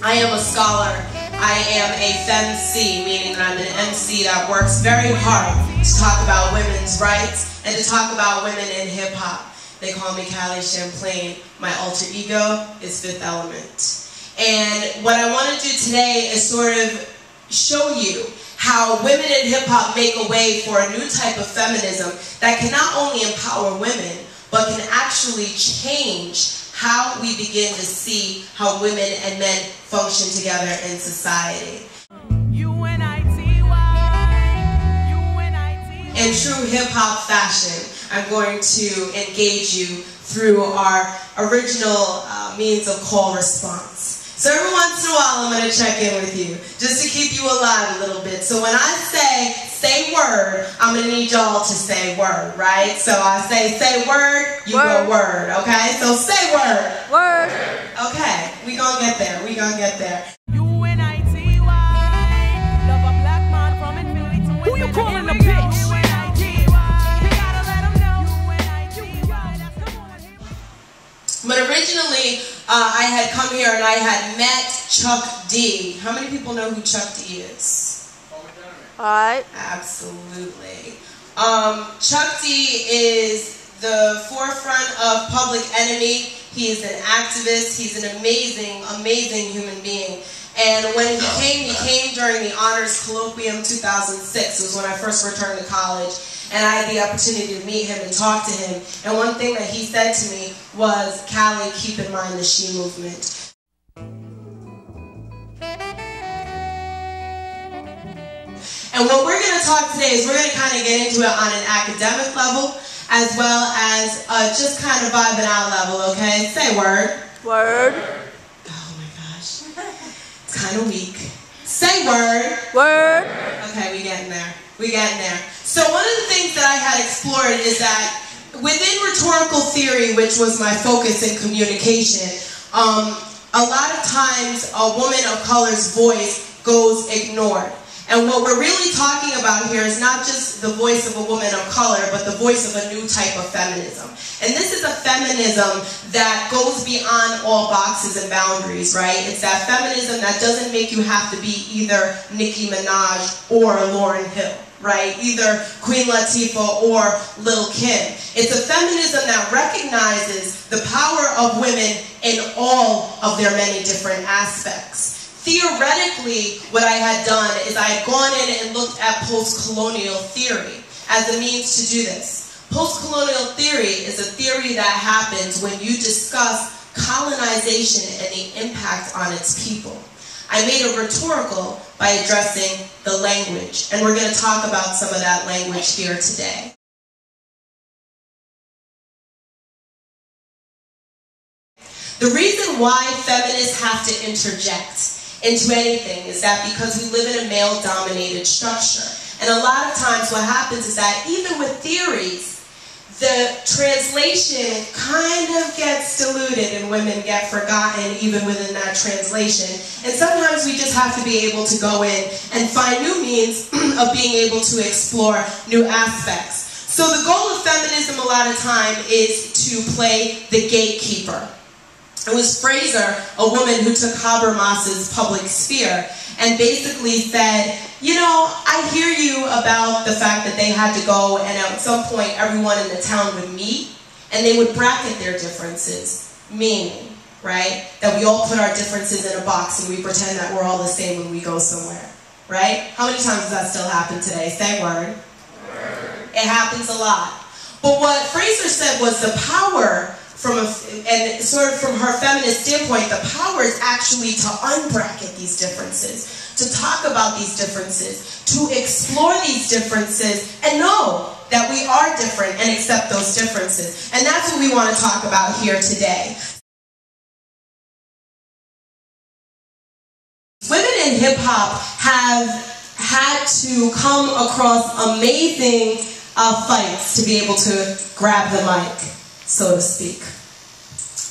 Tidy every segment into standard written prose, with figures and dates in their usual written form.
I am a scholar. I am a FemC, meaning that I'm an MC that works very hard to talk about women's rights and to talk about women in hip-hop. They call me Callin Champlain. My alter ego is Fifth Element. And what I want to do today is sort of show you how women in hip-hop make a way for a new type of feminism that can not only empower women, but can actually change how we begin to see how women and men function together in society. In true hip-hop fashion, I'm going to engage you through our original means of call response. So every once in a while I'm going to check in with you, just to keep you alive a little bit. So when I say word, I'm going to need y'all to say word, right? So I say word, you go word, okay? So say word. Word. Okay, we gonna get there, we gonna get there. Love a black man from Infinity to Infinity. Who you calling a bitch? But originally, I had come here and I had met Chuck D. How many people know who Chuck D is? Alright. Absolutely. Chuck D is the forefront of Public Enemy. He is an activist. He's an amazing, amazing human being. And when he came during the Honors Colloquium 2006. It was when I first returned to college. And I had the opportunity to meet him and talk to him. And one thing that he said to me was, Callin, keep in mind the she movement. And what we're going to talk today is we're going to kind of get into it on an academic level as well as just kind of vibing out level, okay? Say word. Word. Oh my gosh. It's kind of weak. Say word. Word. Okay, we getting there. We getting there. So one of the things that I had explored is that within rhetorical theory, which was my focus in communication, a lot of times a woman of color's voice goes ignored. And what we're really talking about here is not just the voice of a woman of color, but the voice of a new type of feminism. And this is a feminism that goes beyond all boxes and boundaries, right? It's that feminism that doesn't make you have to be either Nicki Minaj or Lauryn Hill, right? Either Queen Latifah or Lil' Kim. It's a feminism that recognizes the power of women in all of their many different aspects. Theoretically, what I had done is I had gone in and looked at post-colonial theory as a means to do this. Post-colonial theory is a theory that happens when you discuss colonization and the impact on its people. I made it rhetorical by addressing the language, and we're going to talk about some of that language here today. The reason why feminists have to interject into anything is that because we live in a male-dominated structure. And a lot of times what happens is that even with theories, the translation kind of gets diluted and women get forgotten even within that translation. And sometimes we just have to be able to go in and find new means of being able to explore new aspects. So the goal of feminism a lot of time is to play the gatekeeper. It was Fraser, a woman who took Habermas's public sphere, and basically said, you know, I hear you about the fact that they had to go and at some point everyone in the town would meet and they would bracket their differences, meaning, right, that we all put our differences in a box and we pretend that we're all the same when we go somewhere, right? How many times does that still happen today? Say word. It happens a lot. But what Fraser said was the power and sort of from her feminist standpoint, the power is actually to unbracket these differences, to talk about these differences, to explore these differences, and know that we are different and accept those differences. And that's what we want to talk about here today. Women in hip-hop have had to come across amazing fights to be able to grab the mic, so to speak.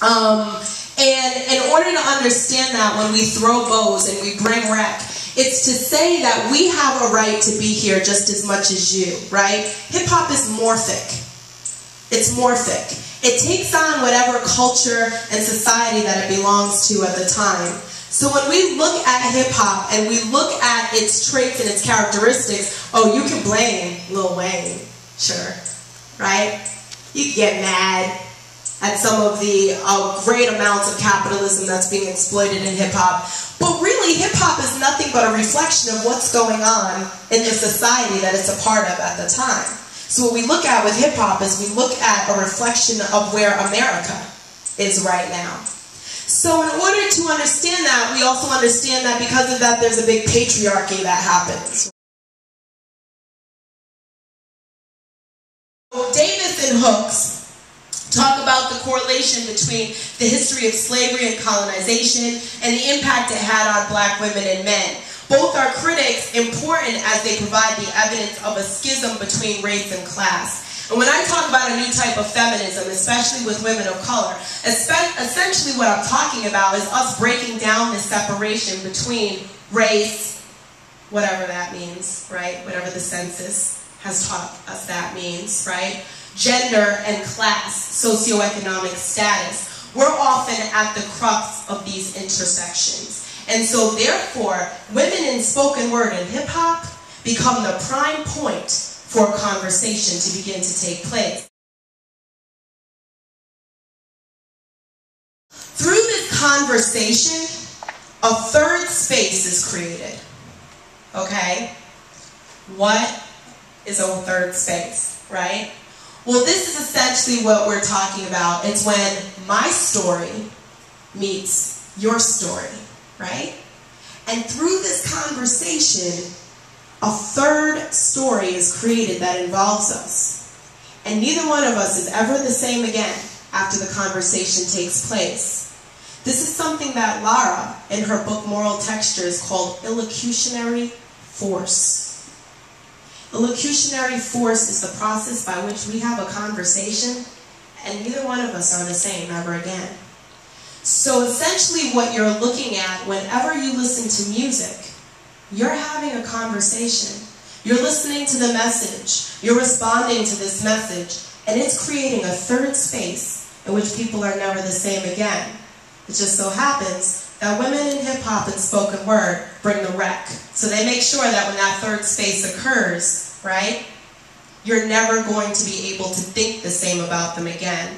And in order to understand that, when we throw bows and we bring wreck, it's to say that we have a right to be here just as much as you, right? Hip-hop is morphic. It's morphic. It takes on whatever culture and society that it belongs to at the time. So when we look at hip-hop and we look at its traits and its characteristics, oh, you can blame Lil Wayne, sure, right? You can get mad at some of the great amounts of capitalism that's being exploited in hip-hop. But really, hip-hop is nothing but a reflection of what's going on in the society that it's a part of at the time. So what we look at with hip-hop is we look at a reflection of where America is right now. So in order to understand that, we also understand that because of that, there's a big patriarchy that happens. Davis and Hooks talk about the correlation between the history of slavery and colonization and the impact it had on black women and men. Both are critics important as they provide the evidence of a schism between race and class. And when I talk about a new type of feminism, especially with women of color, essentially what I'm talking about is us breaking down the separation between race, whatever that means, right? Whatever the census has taught us that means, right? Gender and class, socioeconomic status. We're often at the crux of these intersections. And so therefore, women in spoken word and hip hop become the prime point for a conversation to begin to take place. Through this conversation, a third space is created. Okay? What is a third space, right? Well, this is essentially what we're talking about. It's when my story meets your story, right? And through this conversation, a third story is created that involves us. And neither one of us is ever the same again after the conversation takes place. This is something that Lara, in her book Moral Textures, called illocutionary force. Illocutionary force is the process by which we have a conversation and neither one of us are the same ever again. So essentially what you're looking at whenever you listen to music, you're having a conversation. You're listening to the message. You're responding to this message. And it's creating a third space in which people are never the same again. It just so happens that women in hip-hop and spoken word bring the wreck. So they make sure that when that third space occurs, right, you're never going to be able to think the same about them again.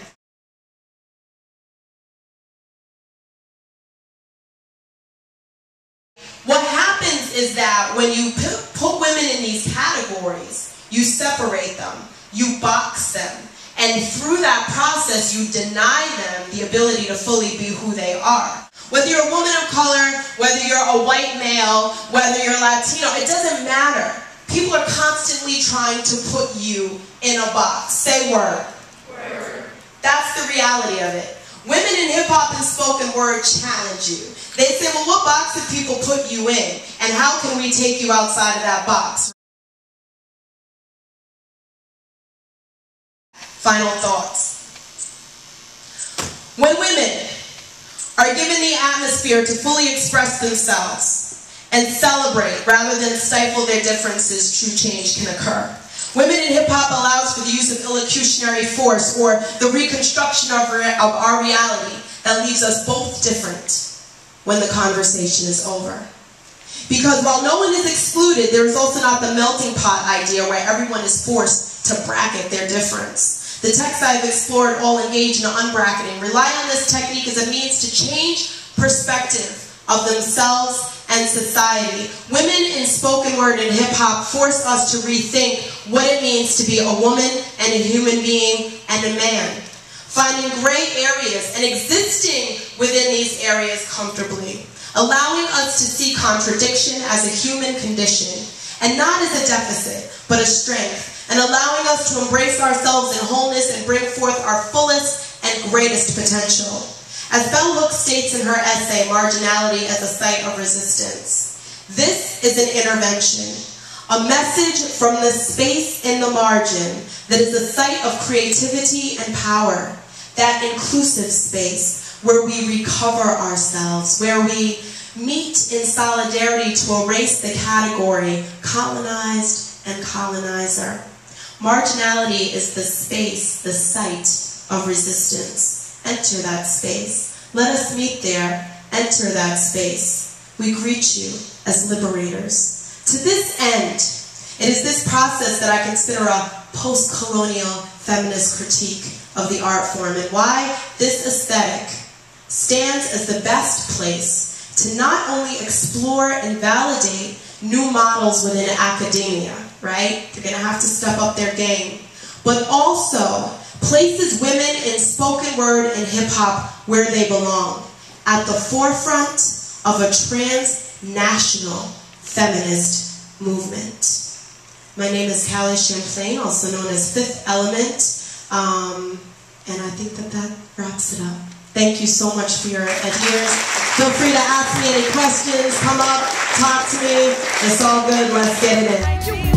What happens is that when you put women in these categories, you separate them, you box them, and through that process you deny them the ability to fully be who they are. Whether you're a woman of color, whether you're a white male, whether you're Latino, it doesn't matter. People are constantly trying to put you in a box. Say word. Word. That's the reality of it. Women in hip-hop and spoken word challenge you. They say, well, what box did people put you in? And how can we take you outside of that box? Final thoughts. When women are given the atmosphere to fully express themselves and celebrate rather than stifle their differences, true change can occur. Women in hip-hop allows for the use of illocutionary force, or the reconstruction of our reality that leaves us both different when the conversation is over. Because while no one is excluded, there is also not the melting pot idea where everyone is forced to bracket their difference. The texts I've explored all engage in unbracketing, rely on this technique as a means to change perspective of themselves and society. Women in spoken word and hip-hop force us to rethink what it means to be a woman and a human being and a man. Finding gray areas and existing within these areas comfortably. Allowing us to see contradiction as a human condition and not as a deficit, but a strength. And allowing us to embrace ourselves in wholeness and bring forth our fullest and greatest potential. As Bell Hooks states in her essay, Marginality as a Site of Resistance, this is an intervention, a message from the space in the margin that is a site of creativity and power, that inclusive space where we recover ourselves, where we meet in solidarity to erase the category colonized and colonizer. Marginality is the space, the site of resistance. Enter that space. Let us meet there enter that space. We greet you as liberators. To this end, it is this process that I consider a post-colonial feminist critique of the art form, and why this aesthetic stands as the best place to not only explore and validate new models within academia, right? They're going to have to step up their game, but also places women in spoken word and hip-hop where they belong, at the forefront of a transnational feminist movement. My name is Callin, also known as Fifth Element, and I think that wraps it up. Thank you so much for your adherence. Feel free to ask me any questions, come up, talk to me. It's all good, let's get it in.